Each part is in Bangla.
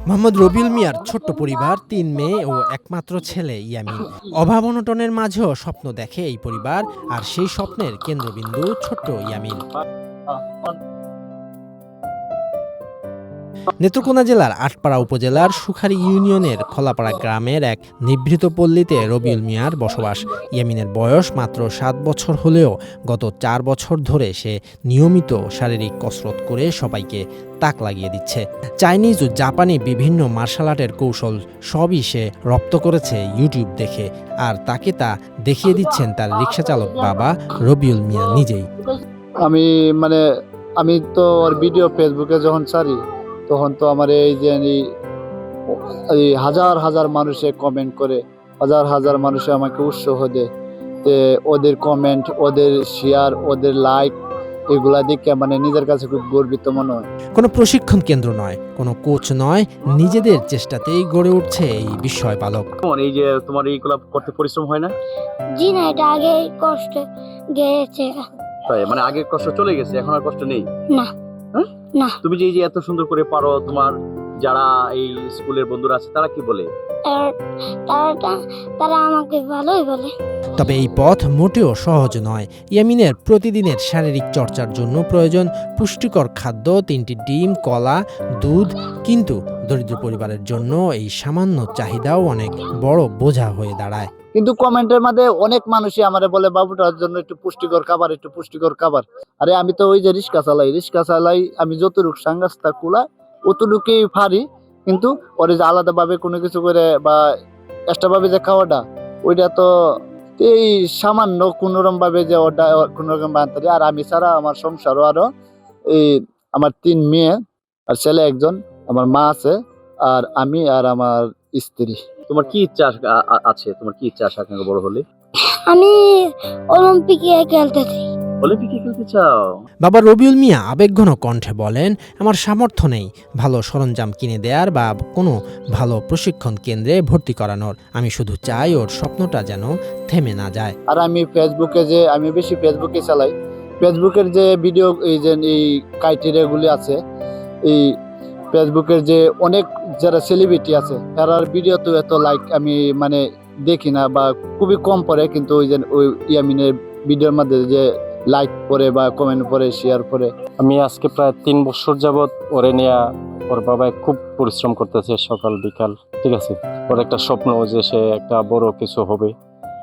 মোহাম্মদ রবিউল মিয়ার ছোট্ট পরিবার, ৩ মেয়ে ও একমাত্র ছেলে ইয়ামিন। অভাব অনটনের মাঝেও স্বপ্ন দেখে এই পরিবার, আর সেই স্বপ্নের কেন্দ্রবিন্দু ছোট্ট ইয়ামিন। নেত্রকোনা জেলার আটপাড়া উপজেলার সুখারী ইউনিয়নের খোলাপাড়া গ্রামের এক নিভৃত পল্লীতে রবিউল মিয়ার বসবাস। ইয়ামিনের বয়স মাত্র 7 বছর হলেও গত 4 বছর ধরে সে নিয়মিত শারীরিক কসরত করে সবাইকে তাক লাগিয়ে দিচ্ছে। চাইনিজ ও জাপানি বিভিন্ন মার্শাল আর্টের কৌশল সবই সে রপ্ত করেছে ইউটিউব দেখে, আর তাকে তা দেখিয়ে দিচ্ছেন তার রিকশা চালক বাবা রবিউল মিয়া নিজেই। আমি তো ওর ভিডিও ফেসবুকে যখন ছাড়ি তখন তো আমার এই যে এই হাজার হাজার মানুষে কমেন্ট করে, হাজার হাজার মানুষে আমাকে উৎসাহ দেয়। ওদের কমেন্ট, ওদের শেয়ার, ওদের লাইক, এগুলা দেখে নিজের কাছে খুব গর্বিত মনে হয়। কোনো প্রশিক্ষণ কেন্দ্র নয়, কোনো কোচ নয়, নিজেদের চেষ্টাতেই গড়ে উঠছে এই বিস্ময় বালক। এই যে তোমার এইগুলা করতে পরিশ্রম হয় না? জি না, এটা আগে কষ্ট গেছে। তাই আগে কষ্ট চলে গেছে, এখন আর কষ্ট নেই? না না। তুমি যে এত সুন্দর করে পারো, তোমার যারা এই স্কুলের বন্ধুরা আছে তারা কি বলে? তারা আমাকে ভালোই বলে। তবে এই পথ মোটেও সহজ নয়। ইয়ামিনের প্রতিদিনের শারীরিক চর্চার জন্য প্রয়োজন পুষ্টিকর খাদ্য, 3টি ডিম, কলা, দুধ। কিন্তু দরিদ্র পরিবারের জন্য এই সামান্য চাহিদাও অনেক বড় বোঝা হয়ে দাঁড়ায়। কিন্তু কমেন্টের মধ্যে অনেক মানুষই আমারে বলে, বাবুটার জন্য একটু পুষ্টিকর খাবার, একটু পুষ্টিকর খাবার। আরে আমি তো ওই যে রিক্সা চালাই, আমি যতটুকু সাংগাস্তা কুলা অতটুকুই পারি। কিন্তু ওরে যে আলাদা ভাবে কোনো কিছু করে বা এক্সট্রা ভাবে যে খাওয়াটা, ওইটা তো এই সামান্য কোনোরকম ভাবে যে ওটা কোনোরকম বানতারি। আর আমি ছাড়া আমার সংসারও আরো এই আমার 3 মেয়ে আর ছেলে 1জন, আমার মা আছে, আর আমি আর আমার স্ত্রী। তোমার কি ইচ্ছা আছে? তোমার কি ইচ্ছা আছে আপনাকে বড় হলে? আমি অলিম্পিকে খেলতে চাই। অলিম্পিকে খেলতে চাও? বাবা রবিউল মিয়া আবেগঘন কণ্ঠে বলেন, আমার সামর্থ্য নেই ভালো সরঞ্জাম কিনে দেওয়ার বা কোনো ভালো প্রশিক্ষণ কেন্দ্রে ভর্তি করানোর। আমি শুধু চাই ওর স্বপ্নটা যেন থেমে না যায়। আর আমি আমি বেশি ফেসবুকে চালাই। ফেসবুকের যে ভিডিও, এই ক্রাইটেরিয়াগুলি আছে, এই ফেসবুকের যে অনেক যারা সেলিব্রিটি আছে তার ভিডিও তো এত লাইক আমি দেখি না বা খুবই কম পড়ে। কিন্তু ওই ইয়ামিনের ভিডিওর মধ্যে যে লাইক করে বা কমেন্ট করে, শেয়ার করে। আমি আজকে প্রায় 3 বছর যাবৎ ওরে নিয়ে, ওর বাবা খুব পরিশ্রম করতেছে সকাল বিকাল, ঠিক আছে। ওর একটা স্বপ্ন যে সে একটা বড় কিছু হবে,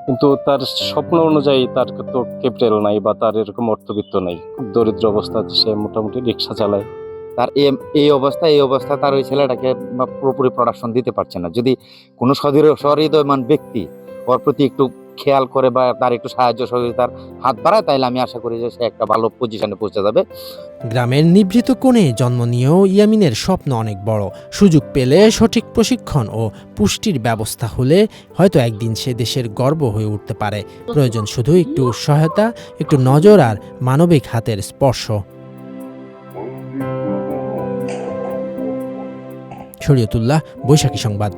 কিন্তু তার স্বপ্ন অনুযায়ী তার তো ক্যাপিটাল নাই বা তার এরকম অর্থবিত্ত নাই। খুব দরিদ্র অবস্থাতে সে মোটামুটি রিক্সা চালায়। তার এই অবস্থা তার ওই ছেলেটাকে পুরোপুরি প্রোডাকশন দিতে পারছে না। যদি কোনো সহৃদয়মান ব্যক্তি ওর প্রতি একটু খেয়াল করে বা তার একটু সাহায্য সহযোগিতার হাত বাড়ায়, তাইলে আমি আশা করি যে সে একটা ভালো পজিশনে পৌঁছে যাবে। গ্রামের নিভৃত কোণে জন্ম নিয়েও ইয়ামিনের স্বপ্ন অনেক বড়। সুযোগ পেলে, সঠিক প্রশিক্ষণ ও পুষ্টির ব্যবস্থা হলে হয়তো একদিন সে দেশের গর্ব হয়ে উঠতে পারে। প্রয়োজন শুধু একটু সহায়তা, একটু নজর আর মানবিক হাতের স্পর্শ। শরীয়তুল্লাহ, বৈশাখী সংবাদ।